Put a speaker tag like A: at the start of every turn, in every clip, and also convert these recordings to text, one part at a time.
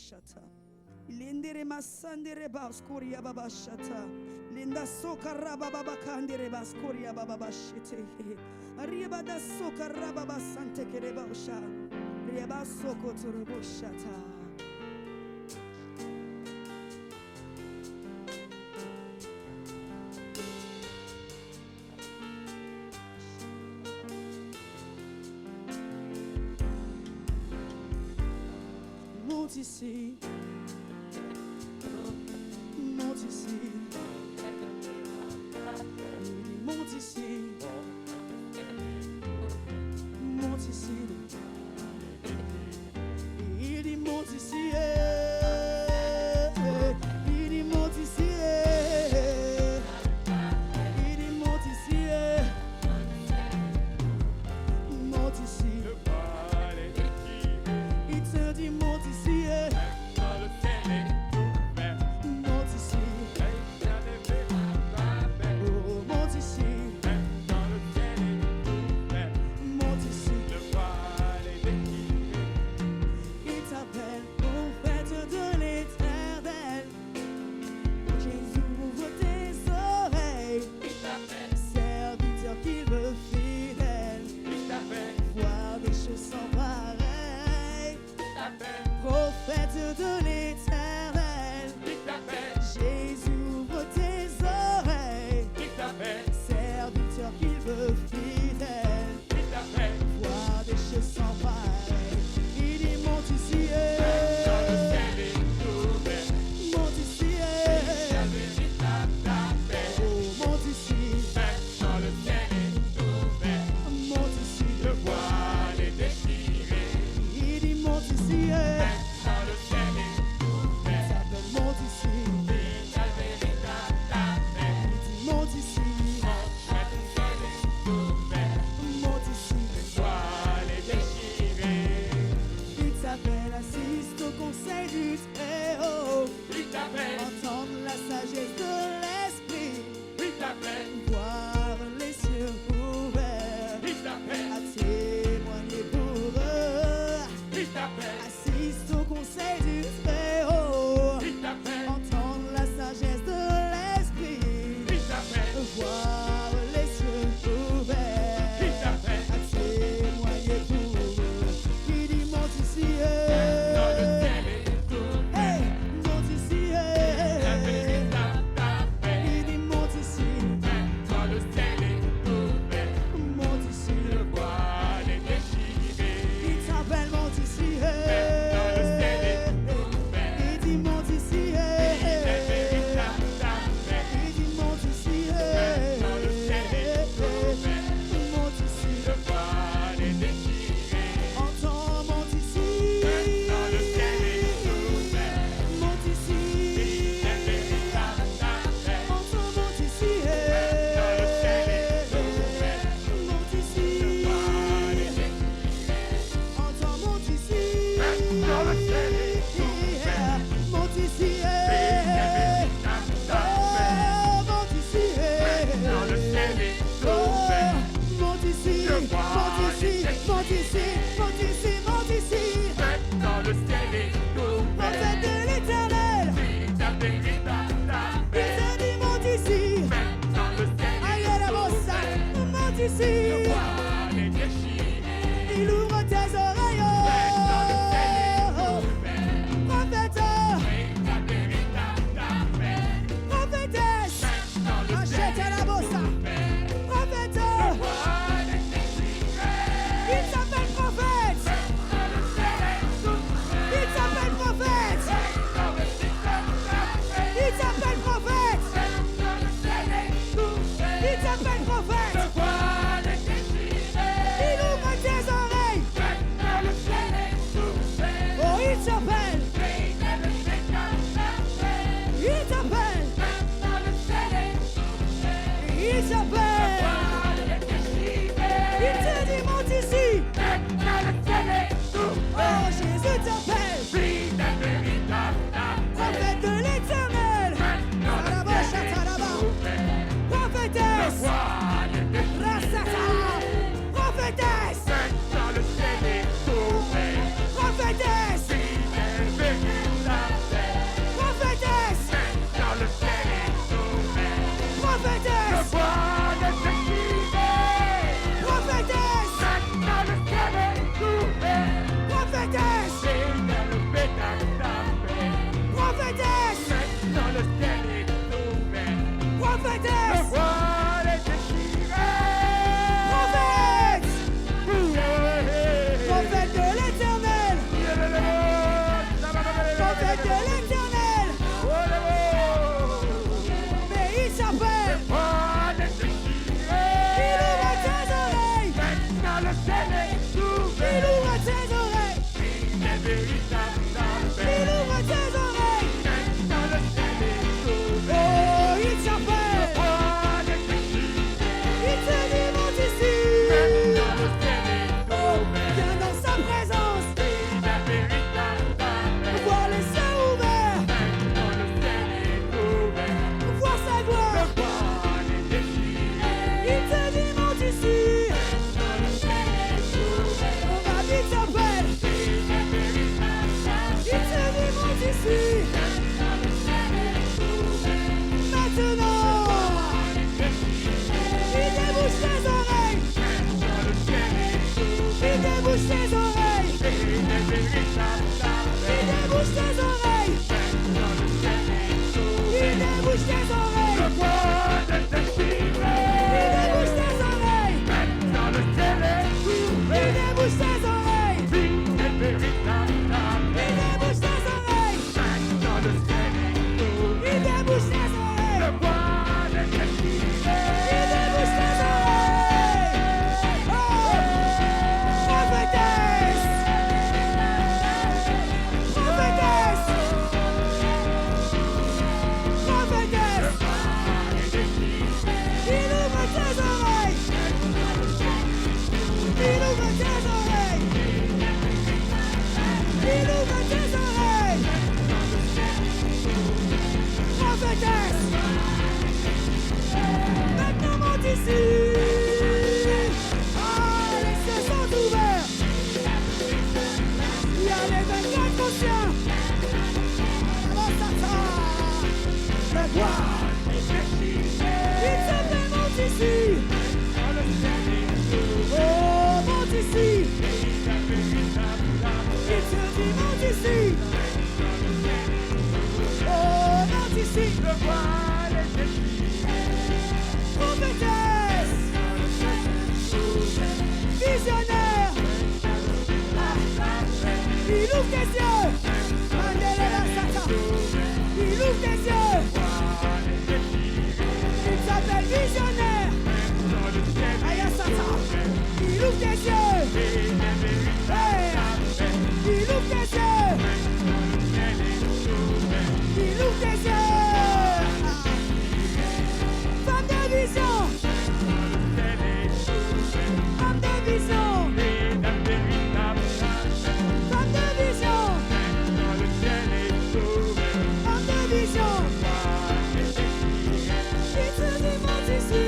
A: shata. Lendere masandere baskoria baba shata. Lenda sokara baba bakandere baskoria baba bashite. Arriba da sokara baba sante kereba osha. Riaba soko turubo shata. Monte ici. Monte ici, monte ici, monte ici, il dit monte ici, il dit monte ici, il dit monte ici, monte ici, il te dit monte ici. Prophète de l'éternel, Jésus ouvre tes oreilles. Serviteur qu'il veut fidèle, voir des choses sans pareil. Il dit monte ici, monte ici, oh monte ici, monte ici,
B: Le voile est déchiré.
A: il dit monte ici. Monte ici, monte ici, monte ici. Il t'appelle, assiste au conseil du Très-Haut. Entendre la sagesse de l'Esprit. Voir les cieux ouverts. À témoigner pour eux. Assiste au conseil du Très-Haut. Entendre la sagesse de l'Esprit. Voir les cieux ouverts. À témoigner pour eux. Il dit monte ici, hey, monte ici, il dit monte ici, monte ici, il t'appelle monte ici, il dit monte ici, il dit monte ici, monte ici, entends monte ici, monte ici, entends monte ici, monte ici, entends monte ici, monte ici, monte ici, monte ici, monte ici, monte ici, prophète de l'éternel, il te dit monte ici, aïe la bossa, monte ici, il ouvre tes oreilles, prophète, prophétesse, achète la bossa, prophète, il s'appelle prophète, il s'appelle prophète, il s'appelle prophète, il s'appelle prophète, de l'Éternel. Mais il s'appelle. Il ouvre tes oreilles. Il ouvre tes oreilles. Il ouvre tes oreilles. Oh, il s'appelle. Il te dit monte ici. Oh, viens dans sa présence. Voir les cieux ouverts. Voir sa gloire. Il te dit monte ici. On va vite s'appelle. Il te dit monte ici. Maintenant. Il débouche tes oreilles. Il débouche tes oreilles. Il débouche tes oreilles. Il débouche tes oreilles. Il débouche tes oreilles. Il débouche tes oreilles. Il débouche tes oreilles. Il débouche tes oreilles. Il débouche tes oreilles. Oh, prophétesse. Prophétesse. Prophétesse. Il ouvre tes oreilles. Il ouvre tes oreilles. Il ouvre tes oreilles. Prophétesse. Maintenant monte ici. Ah, les cieux sont ouverts. Il y a les 24 anciens. Alors ça le gloire. Il s'appelle monte ici. Oh, monte ici. Il te dit monte ici. Oh, monte ici. Prophétesse. Visionnaire. Il ouvre tes yeux. Mandela la Sata. Il ouvre tes yeux. Il s'appelle visionnaire. Ayasata. Il ouvre tes yeux. Hey. Il ouvre tes yeux. Il ouvre tes yeux. Femme de vision. Femme de vision. Femme de vision. Femme de vision. Il te dit monte ici.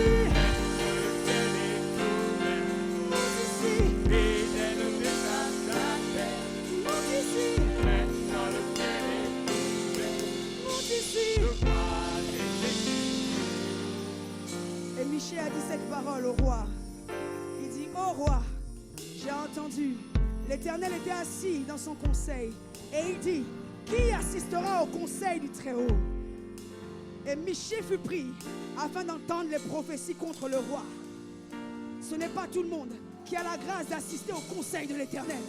A: Monte ici. Monte ici. Monte ici. Et Michée a dit cette parole au roi. Il dit, ô roi, j'ai entendu. L'Éternel était assis dans son conseil. Et il dit, qui assistera au conseil du Très-Haut? Et Michée fut pris afin d'entendre les prophéties contre le roi. Ce n'est pas tout le monde qui a la grâce d'assister au conseil de l'Éternel.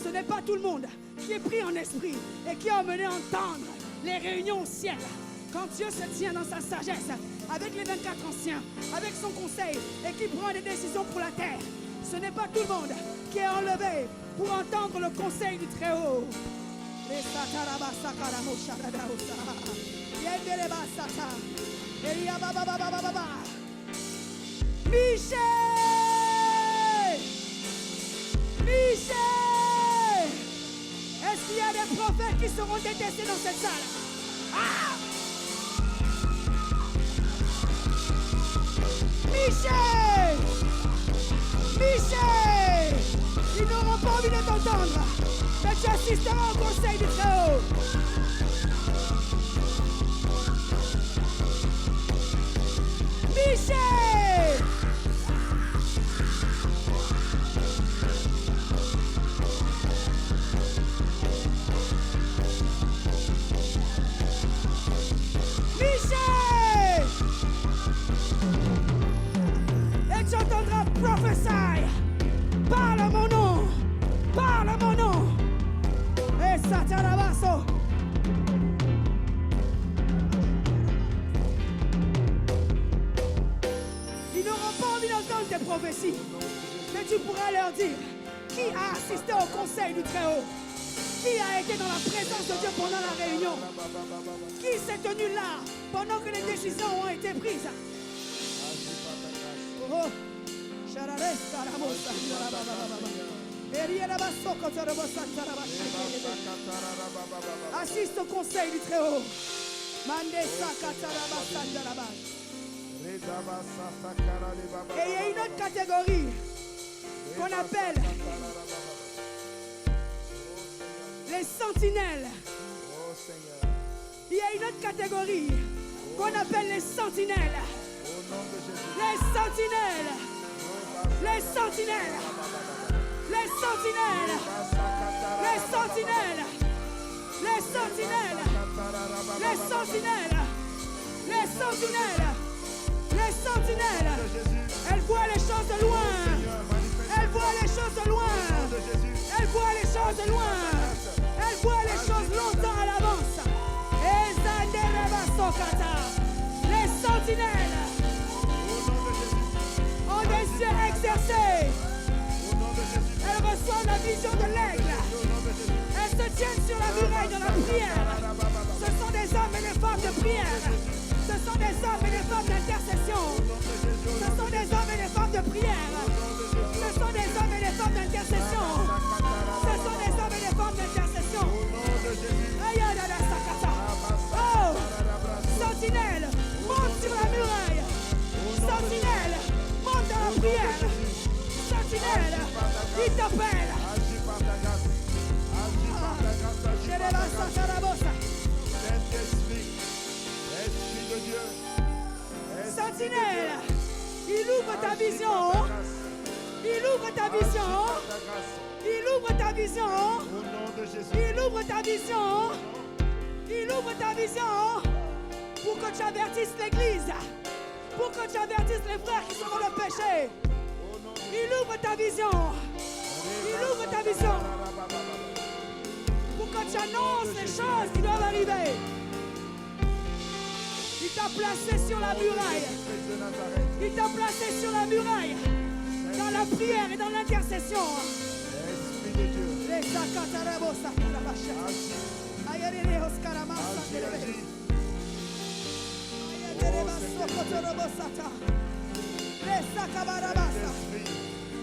A: Ce n'est pas tout le monde qui est pris en esprit et qui a amené à entendre les réunions au ciel. Quand Dieu se tient dans sa sagesse, avec les 24 anciens, avec son conseil, et qui prend des décisions pour la terre, ce n'est pas tout le monde qui est enlevé pour entendre le conseil du Très-Haut. Michée! Michée! Est-ce qu'il y a des prophètes qui seront détestés dans cette salle? Ah! Michée! Michée! Ils n'auront pas envie de t'entendre, mais tu assisteras au conseil du Très-Haut. Michée! Michée! Et tu entendras prophesy. Parle mon nom. Parle mon nom. Et Satanabaso. tu pourras leur dire qui a assisté au conseil du Très-Haut, qui a été dans la présence de Dieu pendant la réunion, qui s'est tenu là pendant que les décisions ont été prises. Oh, assiste au conseil du Très-Haut. Et il y a une autre catégorie qu'on appelle les sentinelles. Il y a une autre catégorie qu'on appelle les sentinelles. Les sentinelles. Les sentinelles. Les sentinelles. Les sentinelles. Les sentinelles. Les sentinelles. Les sentinelles. Les sentinelles. Elles voient les choses de loin. Elles voient les choses de loin. Elles voient les choses de loin. Elles voient les choses longtemps à l'avance. Les sentinelles ont des yeux exercés. Elles reçoivent la vision de l'aigle. Elles se tiennent sur la muraille de la prière. Ce sont des hommes et des femmes de prière. Ce sont des hommes et des femmes d'intercession. Ce sont des hommes et des femmes de prière. Ce sont des hommes et des femmes d'intercession. Ce sont des hommes et des femmes d'intercession. Oh, sentinelle, monte sur la muraille. Sentinelle, monte dans la prière. Sentinelle, il t'appelle. Sentinelle, il ouvre ta vision. Il ouvre ta vision. Il ouvre ta vision. Il ouvre ta vision. Il ouvre ta vision pour que tu avertisses l'église. Pour que tu avertisses les frères qui sont dans le péché. Il ouvre ta vision. Il ouvre ta vision pour que tu annonces les choses qui doivent arriver. Il t'a placé sur la muraille. Il t'a placé sur la muraille. Dans la prière et dans l'intercession.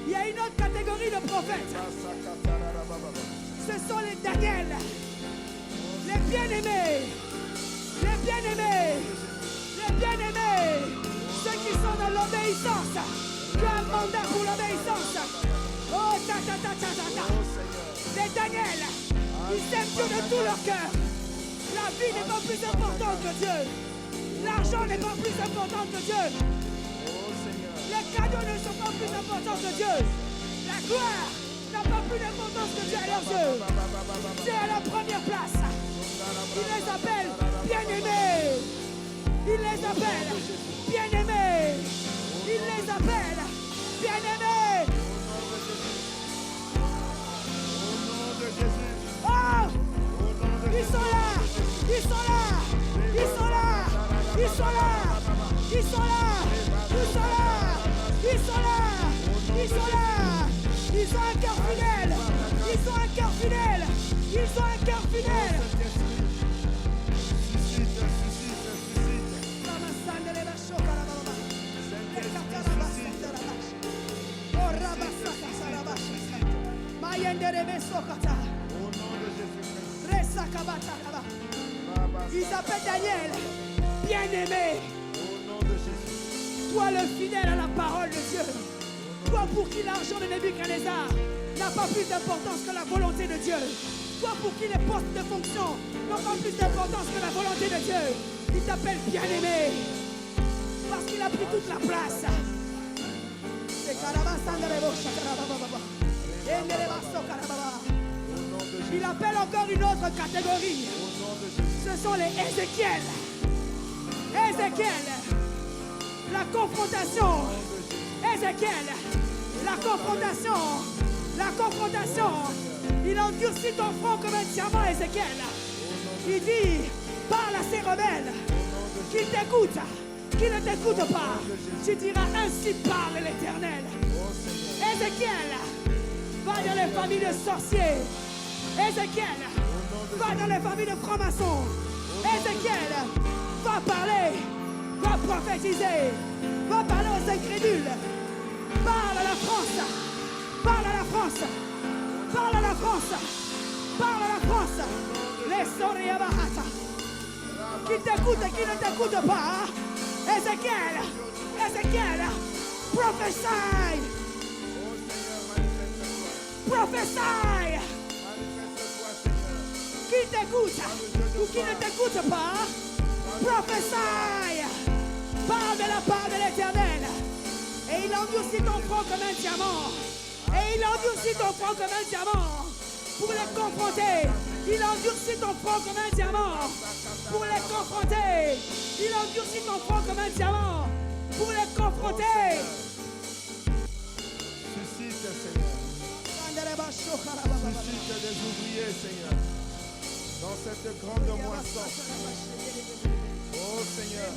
A: Il y a une autre catégorie de prophètes. Ce sont les Daniel, les bien-aimés, les bien-aimés, les bien-aimés, ceux qui sont dans l'obéissance. Tu as un mandat pour l'obéissance. Oh, les Daniel, ils s'aiment Dieu de tout leur cœur. La vie n'est pas plus importante que Dieu. L'argent n'est pas plus important que Dieu. Les cadeaux ne sont pas plus importants que Dieu. La gloire n'a pas plus d'importance que Dieu à leurs yeux. Dieu est à la première place. Il les appelle bien-aimés. Il les appelle bien-aimés. Il les appelle bien-aimés. Oh! Ils sont là. Ils sont là. Ils sont là. Ils sont là. Ils sont là. Ils sont là. Ils sont là. Ils sont là. Ils ont un cœur fidèle. Ils ont un cœur fidèle. Ils ont un cœur fidèle. Ils appellent Daniel bien-aimé. Toi le fidèle à la parole de Dieu. Toi pour qui l'argent de Nebuchadnezzar n'a pas plus d'importance que la volonté de Dieu. Toi pour qui les postes de fonction n'ont pas plus d'importance que la volonté de Dieu. Il t'appelle bien-aimé. Parce qu'il a pris toute la place. Il appelle encore une autre catégorie. Ce sont les Ézéchiel. Ézéchiel. La confrontation. Ézéchiel. La confrontation. La confrontation. Il endurcit ton front comme un diamant, Ézéchiel. Il dit, parle à ces rebelles. Qu'ils t'écoutent. Qu'ils ne t'écoutent pas. Tu diras, ainsi parle l'Éternel. Ézéchiel, va dans les familles de sorciers. Ézéchiel, va dans les familles de francs-maçons. Ézéchiel, va parler, va prophétiser, va parler aux incrédules. Parle à la France, parle à la France, parle à la France, parle à la France. Les Soria Bahata. Qui t'écoute et qui ne t'écoute pas. Ézéchiel, Ézéchiel, prophesy, prophesy. Qui t'écoute ou qui ne t'écoute pas, prophesy. Parle de la part de l'Éternel. Et il endurcit ton front comme un diamant. Et il endurcit ton front comme un diamant. Pour les confronter. Il endurcit ton front comme un diamant. Pour les confronter. Il endurcit ton front comme un diamant. Pour les confronter.
B: Suscite, Seigneur. Suscite des ouvriers, Seigneur. Dans cette grande moisson. Oh Seigneur.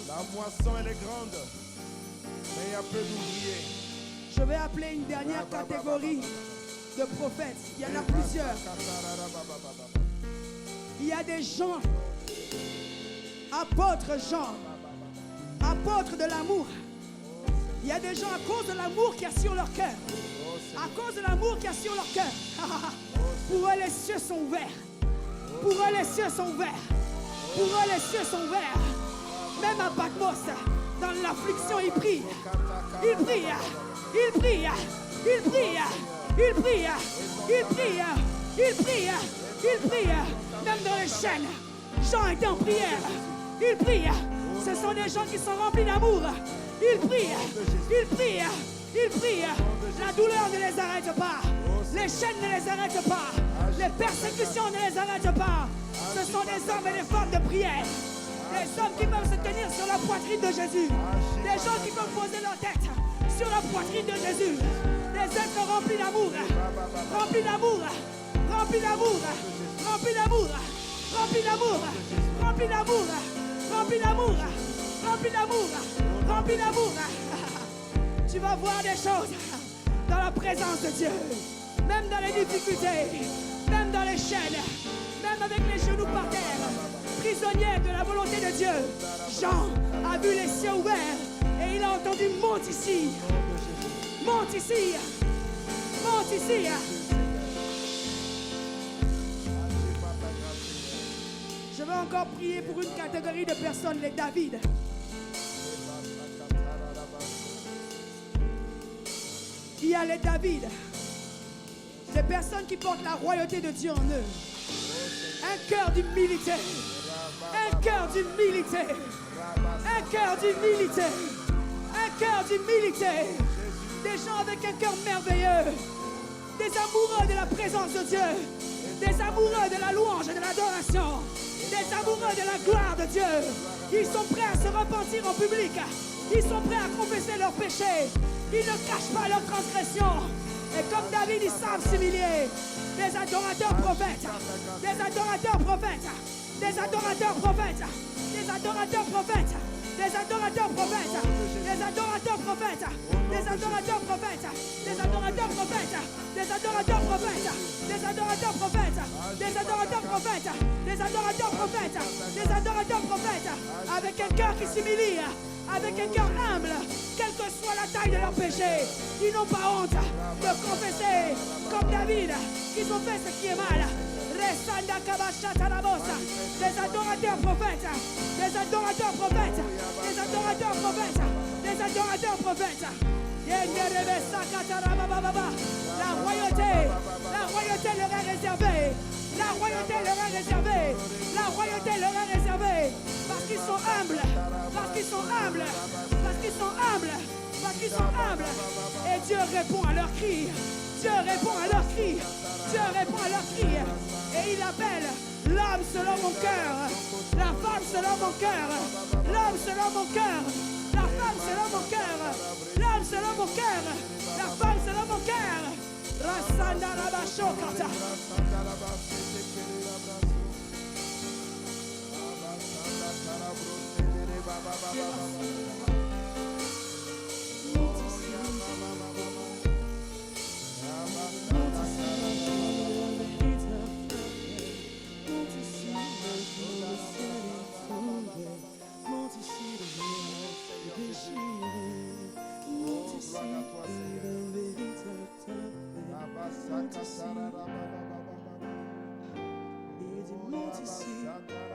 B: La moisson, elle est grande. Mais il y a peu d'ouvriers.
A: Je vais appeler une dernière catégorie de prophètes. Il y en a plusieurs. Il y a des gens, apôtres Jean, apôtres de l'amour. Il y a des gens à cause de l'amour qu'il y a sur leur cœur. À cause de l'amour qu'il y a sur leur cœur. Pour eux, les cieux sont ouverts. Pour eux, les cieux sont ouverts. Pour eux, les cieux sont ouverts. Même à Patmos, dans l'affliction, il prie. Il prie. Il prie. Il prie. Il prie. Il prie. Il prie. Il prie. Même dans les chaînes, Jean était en prière. Il prie. Ce sont des gens qui sont remplis d'amour. Il prie. Il prie. Il prie. La douleur ne les arrête pas. Les chaînes ne les arrêtent pas. Les persécutions ne les arrêtent pas. Ce sont des hommes et des femmes de prière. Des hommes qui peuvent se tenir sur la poitrine de Jésus. Des gens qui peuvent poser leur tête sur la poitrine de Jésus. Des êtres remplis d'amour. Remplis d'amour. Remplis d'amour. Remplis d'amour. Remplis d'amour. Remplis d'amour. Remplis d'amour. Remplis d'amour. Remplis d'amour. Tu vas voir des choses dans la présence de Dieu. Même dans les difficultés. Même dans les chaînes. Même avec les genoux par terre. Prisonnier de la volonté de Dieu. Jean a vu les cieux ouverts. Et il a entendu monte ici. Monte ici. Monte ici. Je vais encore prier pour une catégorie de personnes, les David. Il y a les David. Des personnes qui portent la royauté de Dieu en eux. Un cœur d'humilité. Un cœur d'humilité. Un cœur d'humilité. Un cœur d'humilité. Des gens avec un cœur merveilleux. Des amoureux de la présence de Dieu. Des amoureux de la louange et de l'adoration. Des amoureux de la gloire de Dieu. Ils sont prêts à se repentir en public. Ils sont prêts à confesser leurs péchés. Ils ne cachent pas leurs transgressions. Et comme David, ils savent s'humilier. Des adorateurs prophètes. Des adorateurs prophètes. Des adorateurs prophètes. Des adorateurs prophètes. Des adorateurs prophètes. Des adorateurs prophètes. Des adorateurs prophètes. Des adorateurs prophètes. Des adorateurs prophètes. Des adorateurs prophètes. Des adorateurs prophètes. Des adorateurs prophètes. Des adorateurs prophètes. Avec un cœur qui s'humilie. Avec un cœur humble. Quelle que soit la taille de leur péché. Ils n'ont pas honte de confesser. Comme David. Qu'ils ont fait ce qui est mal. Des adorateurs prophètes. Des adorateurs prophètes. Des adorateurs prophètes. Des adorateurs prophètes. La royauté leur est réservée. La royauté leur est réservée. La royauté leur est réservée. Parce qu'ils sont humbles. Parce qu'ils sont humbles. Parce qu'ils sont humbles. Parce qu'ils sont humbles. Et Dieu répond à leurs cris. Dieu répond à leurs cris. Dieu répond à leurs cris. Et il appelle l'homme selon mon cœur. La femme selon mon cœur. L'homme selon mon cœur. La femme selon mon cœur. L'homme selon mon cœur. La femme selon mon cœur. Rasanda Rabashokata.
B: Seigneur.